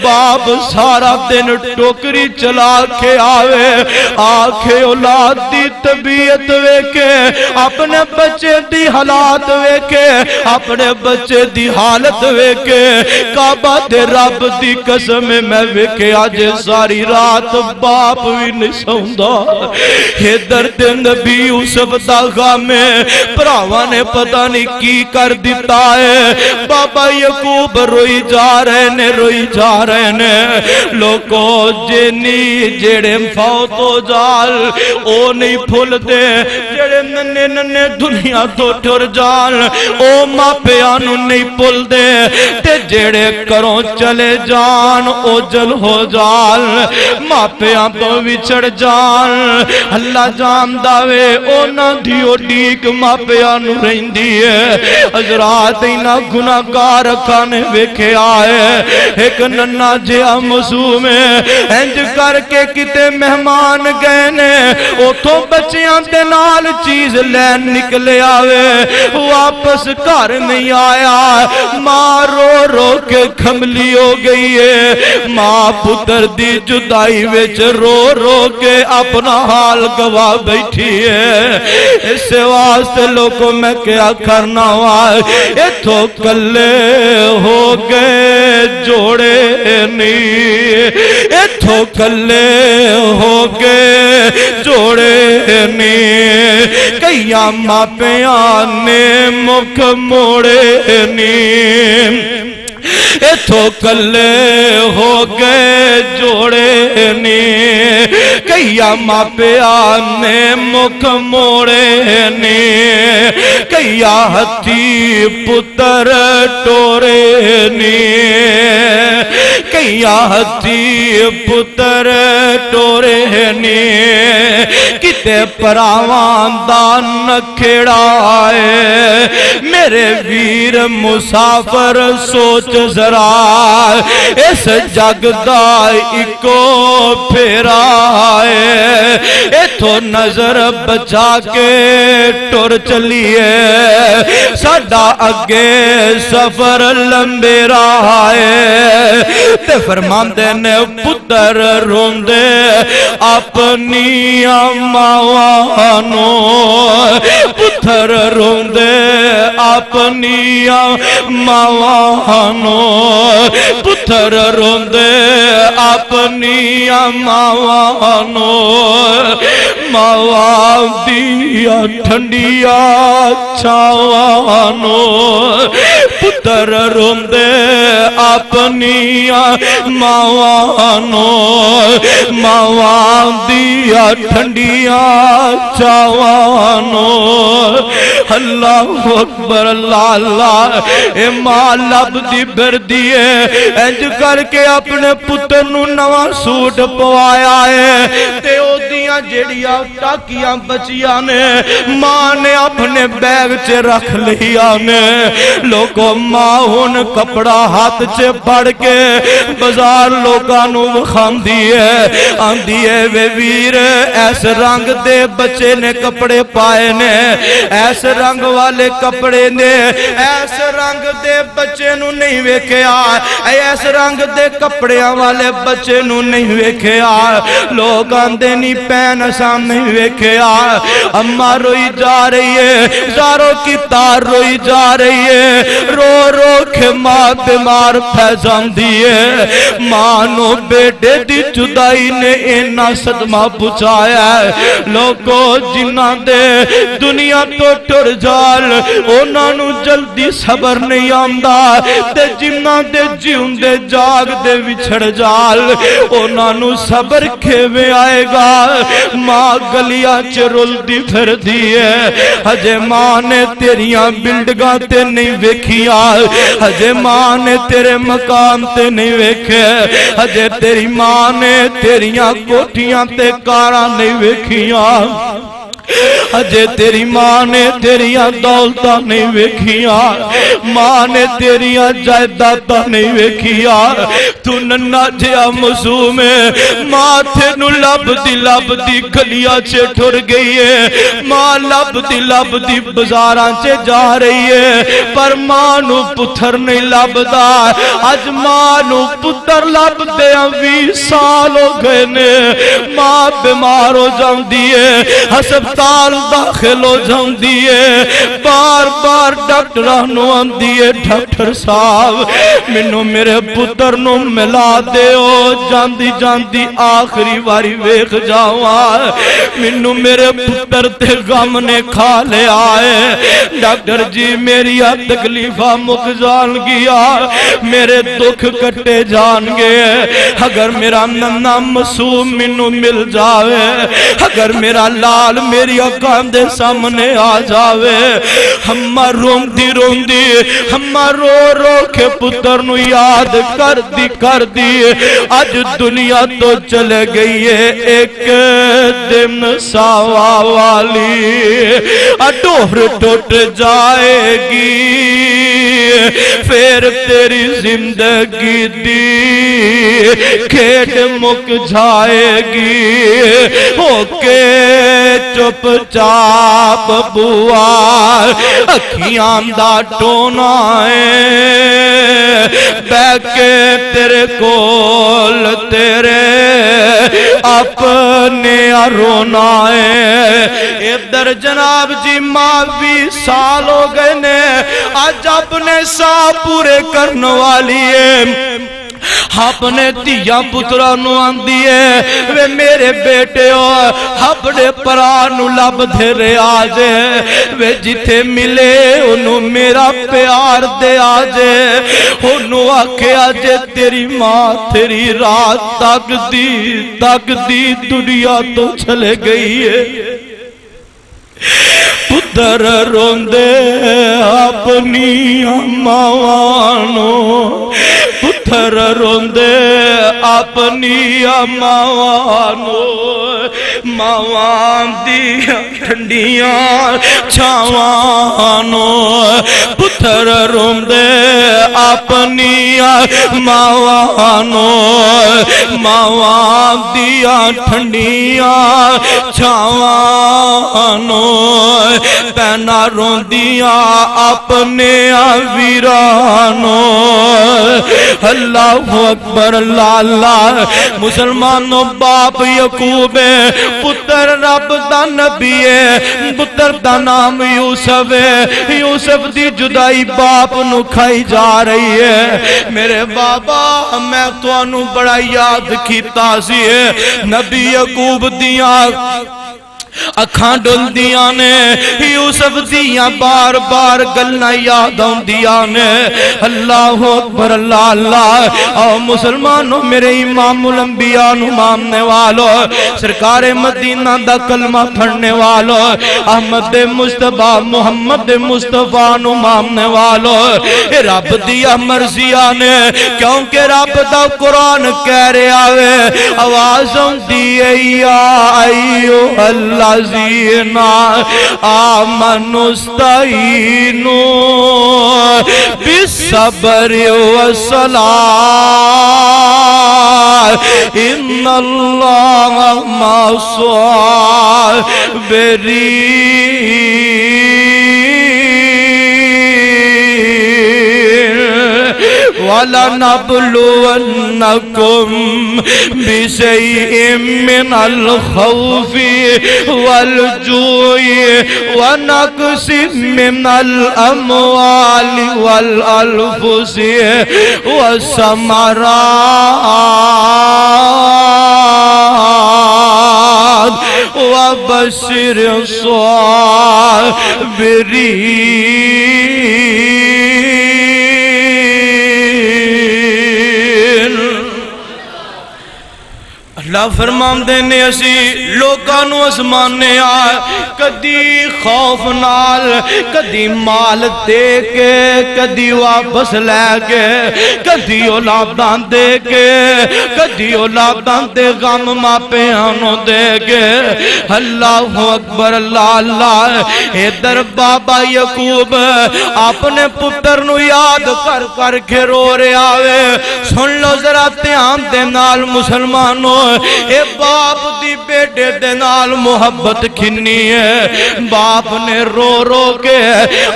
باپ سارا دن ٹوکری چلا کے آوے آکھے اولاد دی طبیعت ویکے اپنے بچے دی حالات ویکے اپنے بچے دی حالت ویکے کعبہ دے رب دی قسم میں ویکے آج ساری رات باپ بھی نہیں سوندا یہ درد نبی یوسف دا غم پراواں نے پتہ نہیں کی کر دیتا ہے بابا یعقوب روئی جا رہے نے لوگو جنی جڑے فوت ہو جال او نہیں پھول دے جڑے ننے ننے دنیا تو ٹر جال او ماں پیانو نہیں پھول دے تے جڑے کروں چلے جان او جل ہو جال ماں پیان تو وچھڑ جال اللہ جان داوے او نہ دیو ڈیک ماں پیانو رہن دیئے حضرات اینا گناہگار کھانے ویکھے آئے ایک ننا جیا مسوم انج کر کے کتے مہمان گئے نے اتھوں بچیاں دے نال چیز لین نکلے آوے واپس گھر نہیں آیا ماں رو رو کے کھملی ہو گئی ہے ماں پتر دی جدائی وچ رو رو کے اپنا حال گوا بیٹھی ہے اس سے واسطے لوگوں میں کیا کرنا وائے اتھو کلے ہو گئے جوڑے نہیں اتھو کلے ہو گئے جوڑے نہیں کئیاں ماں پیاں نے مکھ موڑے نہیں اتھو کلے ہو گئے جوڑے نی کئیاں ماں پیاں نے مکھ موڑے نی کئیاں ہتھی پتر ٹورے نی کئیاں ہتھی پتر ٹورے نی کتے پراوان دا نکھڑا ہے میرے ویر مسافر سوچ ذرا اس جگ دا اکو پھیرا ہے اتھو نظر بچا کے ٹر چلیے ساڈا اگے سفر لمبے رہا ہے تے فرماندے نے پتر روندے اپنی ماوانو پتر روندے اپنی ماوانو پتر روندے اپنی ماوانو ماوان دیا ٹھنڈیا چھاوانو پتر روندے اپنی ماوانو ماوان دیا ٹھنڈیا چھاوانو اللہ اکبر اللہ اللہ اے ماں لب دی بھر دیئے انج کر کے اپنے پتر نو نواں سوٹ پوایا ہے تے او دی دیاں جیڑیاں ٹاکیاں بچیاں نے ماں نے اپنے بیگ چے رکھ لیا نے لوگوں ماں ہن کپڑا ہاتھ چے پڑ کے بازار لوگاں نو وکھاندی ہے آندی ہے وے ویر ایس رنگ دے بچے نے کپڑے پائے نے ایس رنگ والے کپڑے نے ایس رنگ دے بچے نو نہیں ویکھیا ایس رنگ دے کپڑیاں والے بچے نو نہیں ویکھیا لوگ آندے نہیں پین اساں نہیں ویکھیا اماں روئی جا رہی ہے زاروں کی تار روئی جا رہی ہے رو رو کے ماں بیمار پھیزان دیئے ماں نو بیٹے دی جدائی نے اینا صدمہ پچھایا ہے لوگوں جنہ دے دنیا تو ٹر جال اونا نو جلدی صبر نہیں آمدہ تے جنہ دے جیون دے جاگ دے وچھڑ جال اونا نو صبر کھیوے آئے گا ماں گلیا چرول دی پھر دیئے ہجے ماں نے تیریاں بلڈگاں تے نہیں ویکھیا ہجے ماں نے تیرے مقام تے نہیں ویکھے ہجے تیری ماں نے تیریاں کوٹھیاں تے کاراں نہیں ویکھیاں اجے تیری ماں نے تیریاں دولتاں نہیں ویکھیاں ماں نے تیریاں جائیداداں نہیں ویکھیاں تو ننھا جہا معصوم ہے ماں تینوں لب دی گلیاں چے ٹر گئی ہے ماں لب دی بازاراں چے جا رہی ہے پر ماں نو پتھر نہیں لبدا اج ماں نو پتر لب دے 20 سال ہو گئے نے ماں بیمار ہو جاندی ہے ہسپتال داخل ہو جاؤں دیئے بار بار ڈاکٹران نو آندی ہے ڈاکٹر صاحب منو میرے پتر نو ملا دے او جاندی جاندی آخری واری ویکھ جاواں منو میرے پتر تے غم نے کھا لے آئے ڈاکٹر جی میری تکلیفہ مک جان گیا میرے دکھ کٹے جان گے اگر میرا ننھا معصوم منو مل جاوے اگر میرا لال میری اکان دے سامنے آ جاوے ہمہ روندی ہمہ رو رو کے پتر نو یاد کر دی آج دنیا تو چلے گئی ہے ایک دن ساوا والی اڈور ٹوٹ جائے گی پھر تیری زندگی دی کھیٹ مک جائے گی ہو کے چپ چاپ بوا اکھیاں دا ٹونا ہے بیکے تیرے کول تیرے اپنے رونا ہے ادھر جناب جی ماں 20 سال ہو گئے نے آج اپنے سا پورے کرنے والی ہے اپنے تیاں پترانو آندی ہے وے میرے بیٹے ہو اپنے پرانو لب دھیرے آجے وے جتے ملے انہوں میرا پیار دے آجے انہوں آکے آجے تیری ماں تیری رات تک دی دنیا تو چلے گئی ہے پتر روندے اپنی اماوانو پتر روندے اپنی اماوانو ماوان دیا ٹھنڈیاں چھاوانو پتر روندے اپنی اماوانو ماوان دیا ٹھنڈیاں چھاوانو پینا روندیاں اپنے ویرانو اللہ اکبر اللہ مسلمانوں باپ یعقوب پتر رب دا نبی ہے پتر دا نام یوسف ہے یوسف دی جدائی باپ نو کھائی جا رہی ہے میرے بابا میں تو انو بڑا یاد کیتا سی ہے نبی یعقوب دیاں اکھاں ڈلدیاں نے یوسف دیاں بار بار گلنا یاد آندیاں نے اللہ اکبر اللہ اللہ او مسلمانوں میرے امام الانبیاء نو ماننے والو سرکار مدینہ دا کلمہ پڑھنے والو احمد مصطفیٰ محمد مصطفیٰ نو ماننے والو رب دیا مرضیاں نے کیونکہ رب دا قرآن کہہ رہے آوے آوازوں دیئے یا ایو اللہ الذین آمنوا استعینوا بالصبر والصلاة ان اللہ مع الصابرین وَلَنَبْلُوَنَّكُمْ بِشَيْءٍ مِّنَ الْخَوْفِ وَالْجُوعِ وَنَقْصٍ مِّنَ الْأَمْوَالِ وَالْأَنفُسِ وَالثَّمَرَاتِ وَبَشِّرِ الصَّابِرِينَ اللہ فرماندے نے اسی لوکانو اسمانے آئے کدی خوف نال کدی مال دے کے کدی واپس لے کے کدی اولاداں دے کے کدی اولاداں دے غم ماپیانو دے کے اللہ اکبر اللہ اللہ ادھر بابا یعقوب اپنے پتر نو یاد کر کر کے رو رہے آوے سن لو ذرا دھیان دے نال مسلمانوں اے باپ دی بیٹے دے نال محبت کھنی ہے باپ نے رو رو کے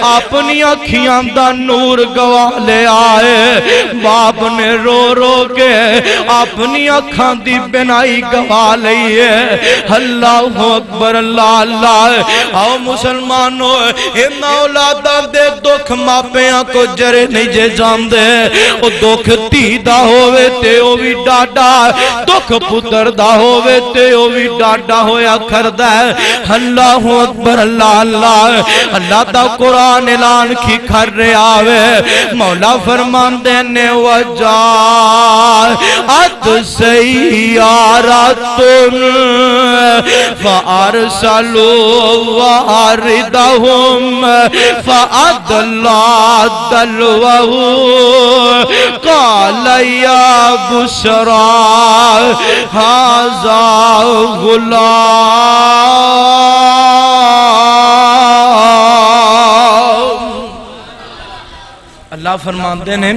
اپنی اکھیاں دا نور گوا لے آئے باپ نے رو رو کے اپنی اکھاں دی بنائی گوا لئیے اللہ اکبر اللہ اللہ آؤ مسلمانوں ان اولاداں دے دکھ ماپیاں کو جرے نہیں جے جان دے او دکھ تیدہ ہوئے تے او بھی ڈاڈا دکھ پتر دا ہوئے تے او بھی ڈاڈا ہویا کردہ ہے اللہ اکبر اللہ اللہ اللہ دا قرآن اعلان کی کر رہے آوے مولا فرمان دینے وجاءت سیارتن فارسلوا واردہم فادلا دلوہ قال یا بشرا هذا غلام اللہ فرماندے نے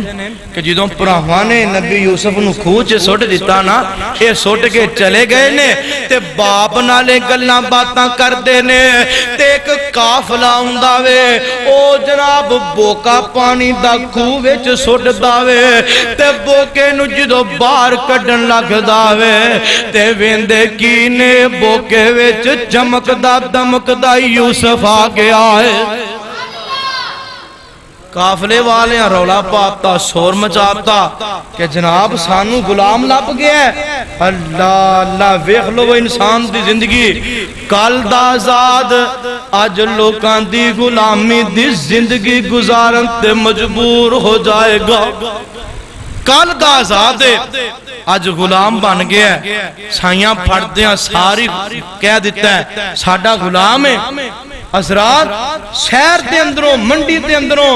کہ جدوں پراہواں نے نبی یوسف نو کھوچ سوٹ دیتا نا یہ سوٹ کے چلے گئے نے تے باپ نالے گلاں باتاں کر دے نے تے ایک قافلہ ہوندا وے او جناب بوکا پانی دا کھوہ وچ سوٹ داوے تے بوکے نو جدوں باہر کڈن لگدا وے تے ویندے کی نے بوکے وچ چمکدا دمکدا یوسف آ گیا ہے قافلے والے رولا پاتا شور مچاتا کہ جناب سانو غلام لب گیا ہے اللہ اللہ ویکھ لو وہ انسان دی زندگی کل دا آزاد آج لوکاں دی غلامی دی زندگی گزارن تے مجبور ہو جائے گا کل دا آزاد آج غلام بن گیا ہے سائیاں پھڑ دیاں ساری کہہ دیتا ہے ساڑھا غلام ہے حضرات شہر دے اندروں منڈی دے اندروں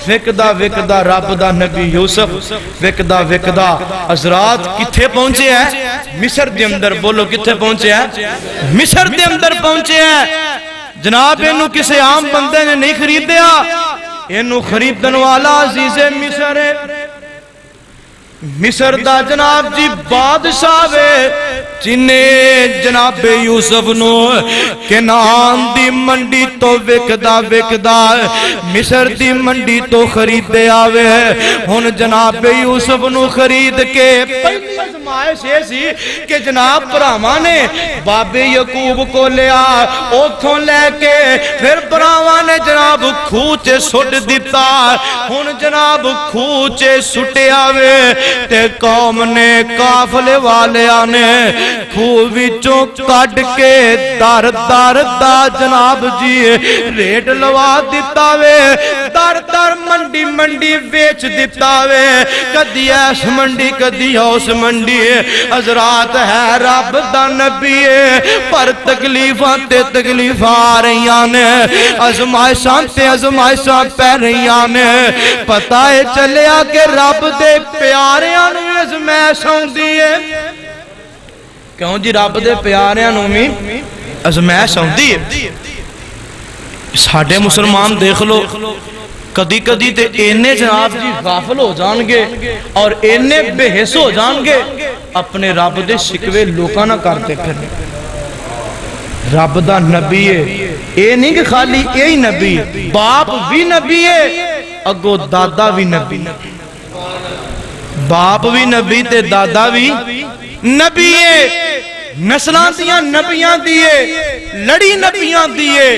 وکدا وکدا رب دا نبی یوسف وکدا وکدا حضرات کتھے پہنچے ہیں مصر دے اندر بولو کتھے پہنچے ہیں مصر دے اندر پہنچے ہیں جناب انہوں کسے عام بندے نے نہیں خرید دیا انہوں خریدن والا عزیز مصر ہے مصر دا جناب جی بادشاہ وے جنہیں جناب یوسف نو کنعان دی منڈی تو وکدا وکدا مصر دی منڈی تو خرید دے آوے ہن جناب یوسف نو خرید کے فرمائش یہ سی کہ جناب براہما نے بابے یعقوب کو لیا اوتھوں لے کے پھر براہما نے جناب کھوچے سٹ دیتا ہن جناب کھوچے سٹے آوے تے قوم نے قافلے والے آنے کھو وچوں کڈ کے در در دا جناب جی ریٹ لوا دیتا وے در در منڈی منڈی ویچ دیتا وے کدی ایس منڈی کدی اس منڈی حضرات ہے رب دا نبی پر تکلیفاں تے تکلیفاں آ رہیاں نے ازمائشاں تے ازمائشاں پہ رہیاں نے پتہ ہے چلیا کہ رب دے پیاریاں نو ازمائش ہوندی ہے کیوں جی رب دے پیاریاں نو بھی ازمائش ہوندی ہے ساڈے مسلمان دیکھ لو کدی کدی تے اینے جناب جی غافل ہو جان گے اور اینے بے حس ہو جان گے اپنے رب دے شکوے لوکاں نہ کرتے پھر رب دا نبی ہے اے نہیں کہ خالی اے ہی نبی باپ بھی نبی ہے اگو دادا بھی نبی باپ بھی نبی تے دادا بھی نبی ہے نسلاں دیاں نبیاں دیئے لڑی نبیاں دیئے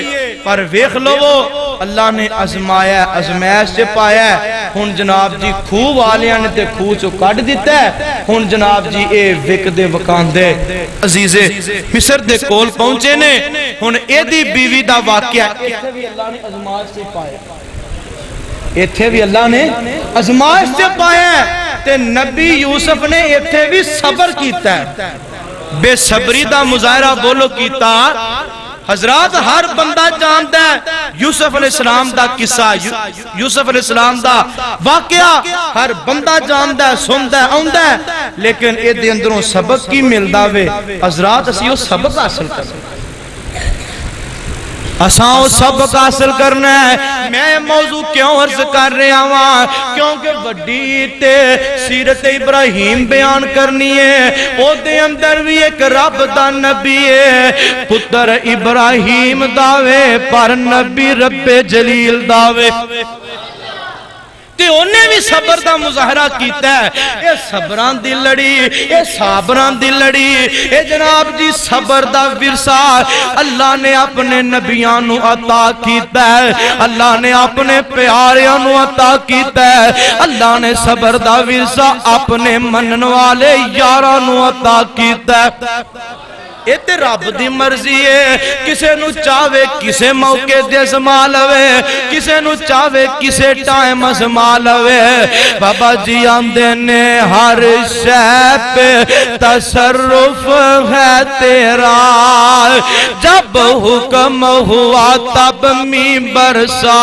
پر ویخ لو وہ اللہ نے ازمایا ازمائش سے پایا ہن جناب جی کھو والیاں نے تے کھو چو کٹ دیتا ہے ہن جناب جی اے وک دے وکان دے عزیزے مصر دے کول پہنچے نے ہن اے دی بیوی دا واقعہ ایتھے بھی اللہ نے ازمائش سے پایا ایتھے بھی اللہ نے ازمائش سے پایا تے نبی یوسف نے ایتھے بھی صبر کیتا ہے بے صبری دا مظاہرہ بولو کیتا حضرات ہر بندہ جانتا ہے یوسف علیہ السلام دا قصہ یوسف علیہ السلام دا واقعہ ہر بندہ جانتا ہے سنتا ہے آندا ہے لیکن اے دے اندروں سبق کی ملدا وے حضرات اسی وہ سبق حاصل کرنا اساں سبق حاصل کرنا ہے میں موضوع کیوں عرض کر رہا ہوں کیونکہ وڈی تے سیرت ابراہیم بیان کرنی ہے او دے اندر بھی ایک رب دا نبی ہے پتر ابراہیم داوے پر نبی رب جلیل داوے تے انہیں بھی صبر دا مظاہرہ کیتا ہے اے صبران دی لڑی اے صابران دی لڑی اے جناب جی صبر دا ورثہ اللہ نے اپنے نبیانو عطا کیتا ہے اللہ نے اپنے پیاریانو عطا کیتا ہے اللہ نے صبر دا ورثہ اپنے منن والے یارانو عطا کیتا ہے اے تے رب دی مرضی ہے کسے نو چاہوے کسے موقع دے ازما لوے کسے نو چاہوے کسے ٹائم ازما لوے بابا جی آندے نے ہر شے پہ تصرف ہے تیرا جب حکم ہوا تب می برسا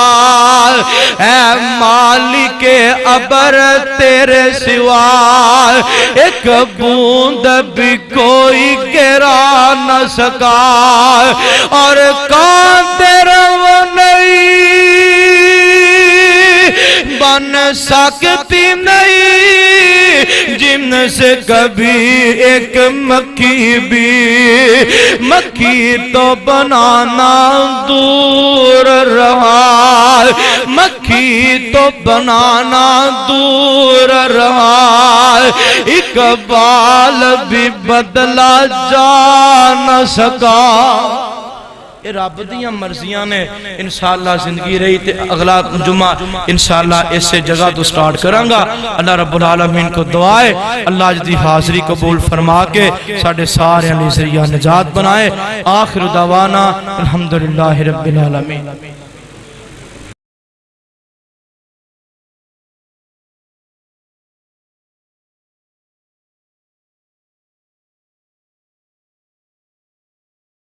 اے مالک ابر تیرے سوا ایک بوند بھی کوئی گرا نہ سکا اور قادر وہ نہیں بن سکتی نہیں جن سے کبھی ایک مکھی بھی مکھی تو بنانا دور رہا مکھی تو بنانا دور رہا اقبال بھی بدلا جا نہ سکا اے رب دیاں مرضیاں نے انشاءاللہ زندگی رہی تے اگلا جمعہ انشاءاللہ اس سے جگہ تو سٹارٹ کرانگا اللہ رب العالمین کو دعائے اللہ جدی حاضری قبول فرما کے ساڑھے سارے علی ذریعہ نجات بنائے آخر دعوانا الحمدللہ رب العالمین